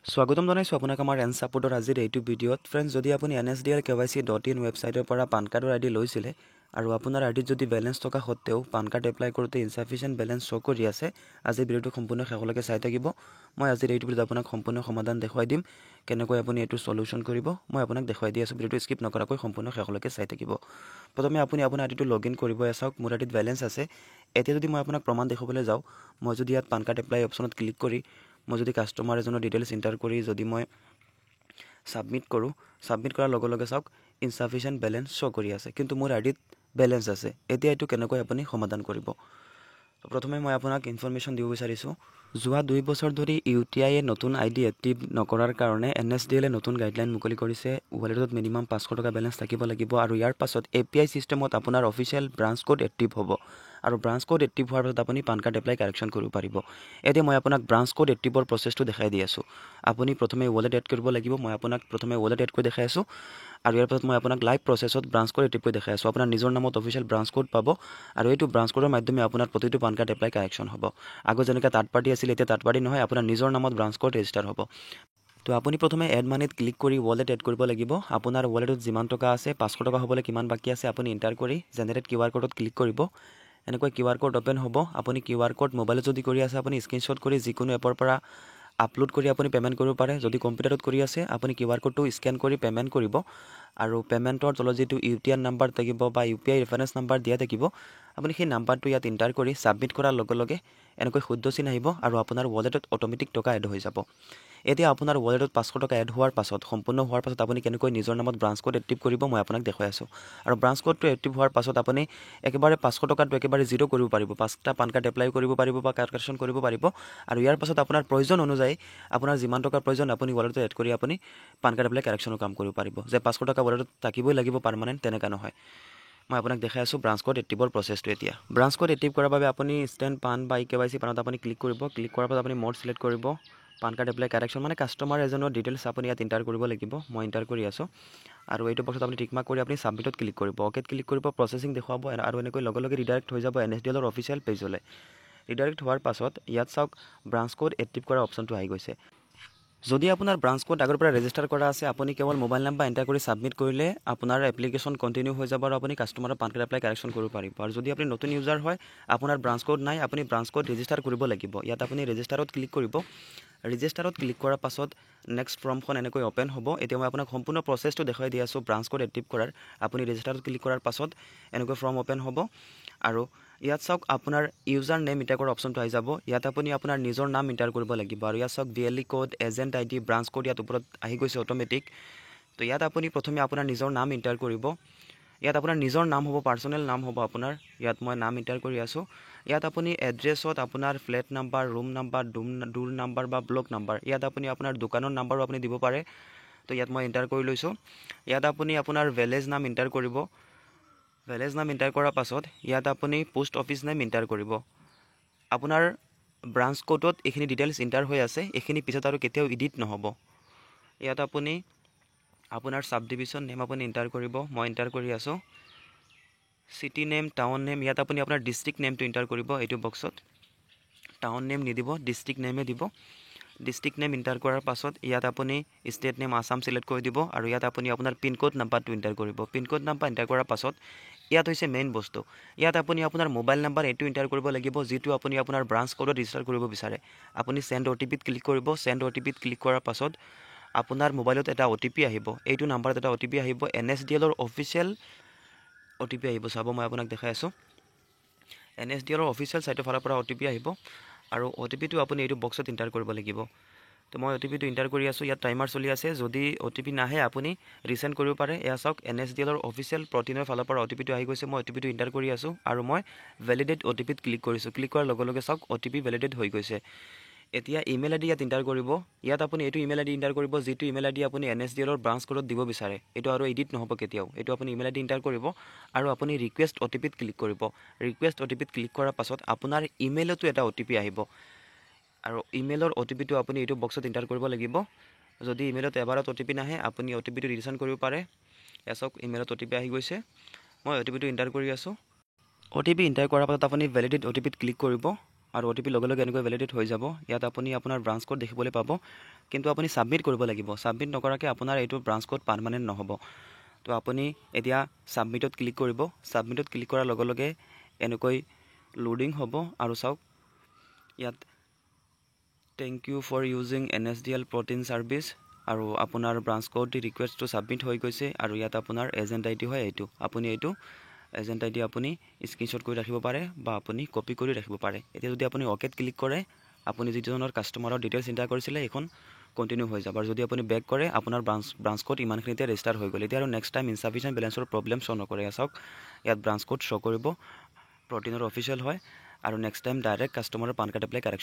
স্বাগতম জনাইছো আপোনাক আমাৰ এন সাপোৰ্টৰ আজিৰ এইটো ভিডিঅ'ত ফ্ৰেণ্ডছ যদি আপুনি nsdlkyc.in ৱেবছাইটৰ পৰা পান কাৰ্ডৰ আইডি লৈছিলে আৰু আপোনাৰ আইডিত যদি বেলেন্স থকা সত্ত্বেও পান কাৰ্ড এপ্লাই কৰোঁতে ইনসাফিচিয়েন্ট বেলেন্স শ্ব' কৰি আছে আজি ভিডিঅ'টো সম্পূৰ্ণ শেষলৈকে চাই থাকিব মই আজিৰ এইটো ভিডিঅ'ত আপোনাক সম্পূৰ্ণ সমাধান দেখুৱাই দিম কেনেকৈ আপুনি এইটো সলিউশন কৰিব মই আপোনাক দেখুৱাই দি আছো ভিডিঅ'টো স্কিপ নকৰাকৈ সম্পূৰ্ণ শেষলৈকে চাই থাকিব প্ৰথমে আপুনি আপোনাৰ আইডিটো লগইন কৰিব চাওক মোৰ আইডিত বেলেন্স আছে এতিয়া যদি মই আপোনাক প্ৰমাণ দেখুৱাবলৈ যাওঁ মই যদি ইয়াত পান কাৰ্ড এপ্লাই অপচনত ক্লিক কৰি মই যদি কাস্টমাৰ এজনৰ ডিটেইলছ এন্টাৰ কৰি যদি মই সাবমিট কৰাৰ লগে লগে চাওক ইনসাফিচিয়েন্ট বেলেন্স শ্ব' কৰি আছে কিন্তু মোৰ আইডিত বেলেন্স আছে এতিয়া এটো কেনেকৈ আপুনি সমাধান কৰিব প্ৰথমে মই আপোনাক ইনফৰমেশন দিব বিচাৰিছো যোৱা 2 বছৰ ধৰি ইউটিআই এ নতুন আইডি এক্টিভ নকৰাৰ কাৰণে এনএসডিএল এ নতুন গাইডলাইন মুকলি কৰিছে ওয়ালেটত মিনিমাম 500 টকা বেলেন্স থাকিব লাগিব আৰু ইয়াৰ পাছত এপিআই সিস্টেমত আপোনাৰ অফিশিয়াল ব্ৰাঞ্চ কোড এক্টিভ হ'ব আৰু ব্ৰাঞ্চ কোড এক্টিভ হোৱাৰ পাছত আপুনি পান কাৰ্ড এপ্লাই কাৰেকচন কৰিব পাৰিব এতিয়া মই আপোনাক ব্ৰাঞ্চ কোড এক্টিভৰ প্ৰসেছটো দেখাই দি আছো আপুনি প্ৰথমে ওয়ালেট এড কৰিব লাগিব মই আপোনাক প্ৰথমে ওয়ালেট এড কৰি দেখাই আছো আৰু ইয়াৰ পাছত মই আপোনাক লাইভ প্ৰসেছত ব্ৰাঞ্চ কোড এক্টিভ কৰি দেখাই আছো আপোনাৰ নিজৰ নামত অফিশিয়াল ব্ৰাঞ্চ কোড পাব আৰু এইটো ব্ৰাঞ্চ কোডৰ মাধ্যমে আপোনাৰ প্ৰতিটো পান কাৰ্ড এপ্লাই কাৰেকচন হ'ব আগত যেনেকৈ থাৰ্ড পাৰ্টি আছিল এতিয়া থাৰ্ড পাৰ্টি নহয় আপোনাৰ নিজৰ নামত ব্ৰাঞ্চ কোড ৰেজিষ্টাৰ হ'ব তো আপুনি প্ৰথমে এড মানিত ক্লিক কৰি ওয়ালেট এড কৰিব লাগিব আপোনাৰ ওয়ালেটত যিমান টকা আছে 500 টকা হ'বলৈ কিমান বাকি আছে আপুনি এন্টাৰ কৰি জেনাৰেট কিউআৰ কোডত ক্লিক কৰিব এনেকৈ কিউআৰ কোড ওপেন হ'ব আপুনি কিউআৰ কোড মোবাইলত যদি কৰি আছে আপুনি স্ক্ৰিনশ্বট কৰি যিকোনো এপৰ পৰা আপলোড কৰি আপুনি পেমেন্ট কৰিব পাৰে যদি কম্পিউটাৰত কৰি আছে আপুনি কিউআৰ কোডটো স্ক্যান কৰি পেমেন্ট কৰিব আৰু পেমেন্টৰ তলত যেটো ইউটিআই নাম্বাৰ থাকিব বা ইউপিআই ৰেফাৰেন্স নাম্বাৰ দিয়া থাকিব আপুনি সেই নাম্বাৰটো ইয়াত এন্টাৰ কৰি সাবমিট কৰাৰ লগে লগে এনেকৈ শুদ্ধ চিন আহিব আৰু আপোনাৰ ওয়ালেটত অটোমেটিক টকা এড হৈ যাব এতিয়া আপোনাৰ ওয়ালেটত 500 টকা এড হোৱাৰ পাছত সম্পূৰ্ণ হোৱাৰ পাছত আপুনি কেনেকৈ নিজৰ নামত ব্ৰাঞ্চ কোড এক্টিভ কৰিব মই আপোনাক দেখাই আছো আৰু ব্ৰাঞ্চ কোডটো এক্টিভ হোৱাৰ পাছত আপুনি একেবাৰে 500 টকাটো একেবাৰে জিৰো কৰিব পাৰিব পাঁচটা পান কাৰ্ড এপ্লাই কৰিব পাৰিব বা কাৰেকচন কৰিব পাৰিব আৰু ইয়াৰ পাছত আপোনাৰ প্ৰয়োজন অনুযায়ী আপোনাৰ যিমান টকাৰ প্ৰয়োজন আপুনি ওয়ালেটত এড কৰি আপুনি পান কাৰ্ড এপ্লাই কাৰেকচনৰ কাম কৰিব পাৰিব যে 500 টকা ওয়ালেটত থাকিবই লাগিব পাৰ্মানেন্ট তেনেকা নহয় মই আপোনাক দেখাই আছো ব্ৰাঞ্চ কোড এক্টিভৰ প্ৰসেছটো এতিয়া ব্ৰাঞ্চ কোড এক্টিভ কৰাৰ বাবে আপুনি স্ট্যান্ড পান বা ইকেৱাইসি পানত আপুনি ক্লিক কৰিব ক্লিক কৰাৰ পাছত আপুনি মোড সিলেক্ট কৰিব পান কাৰ্ড এপ্লাই কাৰেকচন মানে কাস্টমাৰ এজনৰ ডিটেইলছ আপুনি ইয়াত এন্টাৰ কৰিব লাগিব মই এন্টাৰ কৰি আছো আৰু এইটো বক্সত আপুনি টিক মাৰ্ক কৰি আপুনি সাবমিটত ক্লিক কৰিব ওকেত ক্লিক কৰিব প্ৰসেসিং দেখুৱাব আৰু এনেকৈ লগে লগে ৰিডাইৰেক্ট হৈ যাব এনএসডিএলৰ অফিশিয়াল পেজলৈ ৰিডাইৰেক্ট হোৱাৰ পাছত ইয়াত চাওক ব্ৰাঞ্চ কোড এক্টিভ কৰা অপচনটো আহি গৈছে যদি আপোনাৰ ব্ৰাঞ্চ কোড আগৰ পৰা ৰেজিষ্টাৰ কৰা আছে আপুনি কেৱল মোবাইল নাম্বাৰ এন্টাৰ কৰি সাবমিট কৰিলে আপোনাৰ এপ্লিকেশন কন্টিনিউ হৈ যাব আৰু আপুনি কাস্টমাৰৰ পান কাৰ্ড এপ্লাই কাৰেকচন কৰিব পাৰিব আৰু যদি আপুনি নতুন ইউজাৰ হয় আপোনাৰ ব্ৰাঞ্চ কোড নাই আপুনি ব্ৰাঞ্চ কোড ৰেজিষ্টাৰ কৰিব লাগিব ইয়াত আপুনি ৰেজিষ্টাৰত ক্লিক কৰিব ৰেজিষ্টাৰত ক্লিক কৰাৰ পাছত নেক্সট ফৰ্মখন এনেকৈ ওপেন হ'ব এতিয়া মই আপোনাক সম্পূৰ্ণ প্ৰসেছটো দেখাই দি আছো ব্ৰাঞ্চ কোড এক্টিভ কৰাৰ আপুনি ৰেজিষ্টাৰত ক্লিক কৰাৰ পাছত এনেকৈ ফৰ্ম ওপেন হ'ব আৰু ইয়াত চাওক আপোনাৰ ইউজাৰ নেম এন্টাৰ কৰাৰ অপচনটো আহি যাব ইয়াত আপুনি আপোনাৰ নিজৰ নাম এন্টাৰ কৰিব লাগিব আৰু ইয়াত চাওক VLE code agent ID branch code ইয়াত ওপৰত আহি গৈছে অটোমেটিক তো ইয়াত আপুনি প্ৰথমে আপোনাৰ নিজৰ নাম এন্টাৰ কৰিব ইয়াত আপোনাৰ নিজৰ নাম হ'ব পাৰ্সোনেল নাম হ'ব আপোনাৰ ইয়াত মই নাম এন্টাৰ কৰি আছো ইয়াত আপুনি এড্ৰেছত আপোনাৰ flat number room number ডোৰ number বা ব্লক নাম্বাৰ ইয়াত আপুনি আপোনাৰ দোকানৰ নাম্বাৰো আপুনি দিব পাৰে তো ইয়াত মই এন্টাৰ কৰি লৈছো ইয়াত আপুনি আপোনাৰ ভিলেজ নাম এন্টাৰ কৰিব ভিলেজ নাম এন্টাৰ কৰাৰ পাছত ইয়াত আপুনি পোষ্ট অফিচ নাম এন্টাৰ কৰিব আপোনাৰ ব্ৰাঞ্চ কোডত এখিনি ডিটেইলছ এন্টাৰ হৈ আছে এখিনি পিছত আৰু কেতিয়াও এডিট নহব ইয়াত আপুনি আপোনাৰ সাব ডিভিজন নেম আপুনি এন্টাৰ কৰিব মই এন্টাৰ কৰি আছো সিটি নেম টাউন নেম ইয়াত আপুনি আপোনাৰ ডিস্ট্ৰিক্ট নেমটো এন্টাৰ কৰিব এইটো বক্সত টাউন নেম নিদিব ডিস্ট্ৰিক্ট নেমে দিব ডিস্ট্ৰিক্ট নেম এন্টাৰ কৰাৰ পাছত ইয়াত আপুনি ষ্টেট নেম আসাম সিলেক্ট কৰি দিব আৰু ইয়াত আপুনি আপোনাৰ পিন কোড নাম্বাৰটো এন্টাৰ কৰিব পিন কোড নাম্বাৰ এন্টাৰ কৰাৰ পাছত ইয়াত হৈছে মেইন বস্তু ইয়াত আপুনি আপোনাৰ মোবাইল নাম্বাৰ এটো এন্টাৰ কৰিব লাগিব যেটো আপুনি আপোনাৰ ব্ৰাঞ্চ কোডত ৰেজিষ্টাৰ কৰিব বিচাৰে আপুনি সেন্ড ওটিপিত ক্লিক কৰিব সেন্ড ওটিপিত ক্লিক কৰাৰ পাছত আপোনাৰ মোবাইলত এটা ওটিপি আহিব এইটো নাম্বাৰত এটা ওটিপি আহিব এনএসডিএলৰ অফিশিয়াল ওটিপি আহিব চাব মই আপোনাক দেখাই আছো এনএসডিএলৰ অফিশিয়াল সাইটৰ ফালৰ পৰা ওটিপি আহিব আৰু ওটিপিটো আপুনি এইটো বক্সত এন্টাৰ কৰিব লাগিব তো মই ওটিপিটো এন্টাৰ কৰি আছো ইয়াত টাইমাৰ চলি আছে যদি ওটিপি নাহে আপুনি ৰিসেন্ড কৰিব পাৰে এয়া চাওক এনএসডিএলৰ অফিশিয়াল প্ৰটিনৰ ফালৰ পৰা ওটিপিটো আহি গৈছে মই ওটিপিটো এন্টাৰ কৰি আছো আৰু মই ভ্যালিডেট ওটিপিত ক্লিক কৰিছো ক্লিক কৰাৰ লগে লগে চাওক ওটিপি ভ্যালিডেট হৈ গৈছে এতিয়া ইমেইল আইডি ইয়াত এন্টাৰ কৰিব ইয়াত আপুনি এটো ইমেইল আইডি এন্টাৰ কৰিব যেটো ইমেইল আইডি আপুনি এনএসডিএলৰ ব্ৰাঞ্চ কোডত দিব বিচাৰে এটো আৰু এডিট নহব কেতিয়াও এটো আপুনি ইমেইল আইডি এন্টাৰ কৰিব আৰু আপুনি ৰিকুৱেষ্ট ওটিপিত ক্লিক কৰিব ৰিকুৱেষ্ট ওটিপিত ক্লিক কৰাৰ পাছত আপোনাৰ ইমেইলতো এটা ওটিপি আহিব আৰু ইমেইলৰ ওটিপিটো আপুনি এটো বক্সত এন্টাৰ কৰিব লাগিব যদি ইমেইলত এবাৰত ওটিপি নাহে আপুনি ওটিপিটো ৰিটাৰ্ন কৰিব পাৰে এছক ইমেইলত ওটিপি আহি গৈছে মই ওটিপিটো এন্টাৰ কৰি আছো ওটিপি এন্টাৰ কৰাৰ পাছত আপুনি ভ্যালিডেট ওটিপিত ক্লিক কৰিব আৰু OTP লগে লগে এনেকৈ ভেলিডেট হৈ যাব। ইয়াত আপুনি আপোনাৰ ব্ৰাঞ্চ কোড দেখিবলৈ পাব, কিন্তু আপুনি ছাবমিট কৰিব লাগিব। ছাবমিট নকৰাকৈ আপোনাৰ এইটো ব্ৰাঞ্চ কোড পাৰ্মানেণ্ট নহ'ব। তো আপুনি এতিয়া ছাবমিটত ক্লিক কৰিব। ছাবমিটত ক্লিক কৰাৰ লগে লগে এনেকৈ লোডিং হ'ব আৰু চাওক ইয়াত thank you for using NSDL Protean service আৰু আপোনাৰ ব্ৰাঞ্চ কোড ৰিকুৱেষ্টটো ছাবমিট হৈ গৈছে। আৰু ইয়াত আপোনাৰ এজেণ্ট ID হয় এইটো। আপুনি এইটো এজেণ্ট ID আপুনি স্ক্ৰীনশ্বট কৰি ৰাখিব পাৰে বা আপুনি কপি কৰি ৰাখিব পাৰে। এতিয়া যদি আপুনি অ'কেত ক্লিক কৰে, আপুনি যিজনৰ কাষ্টমাৰৰ ডিটেইলছ এণ্টাৰ কৰিছিলে এইখন কণ্টিনিউ হৈ যাব। আৰু যদি আপুনি বেক কৰে, আপোনাৰ ব্ৰাঞ্চ কোড ইমানখিনিতে ৰেজিষ্টাৰ হৈ গ'ল। এতিয়া আৰু নেক্সট টাইম ইনচাফিচিয়েণ্ট বেলেঞ্চৰ প্ৰব্লেম শ্ব' নকৰে। চাওক ইয়াত ব্ৰাঞ্চ কোড শ্ব' কৰিব, প্ৰটিনৰ অফিচিয়েল হয় আৰু নেক্সট টাইম ডাইৰেক্ট কাষ্টমাৰৰ পান কাৰ্ড এপ্লাই কাৰেক্ট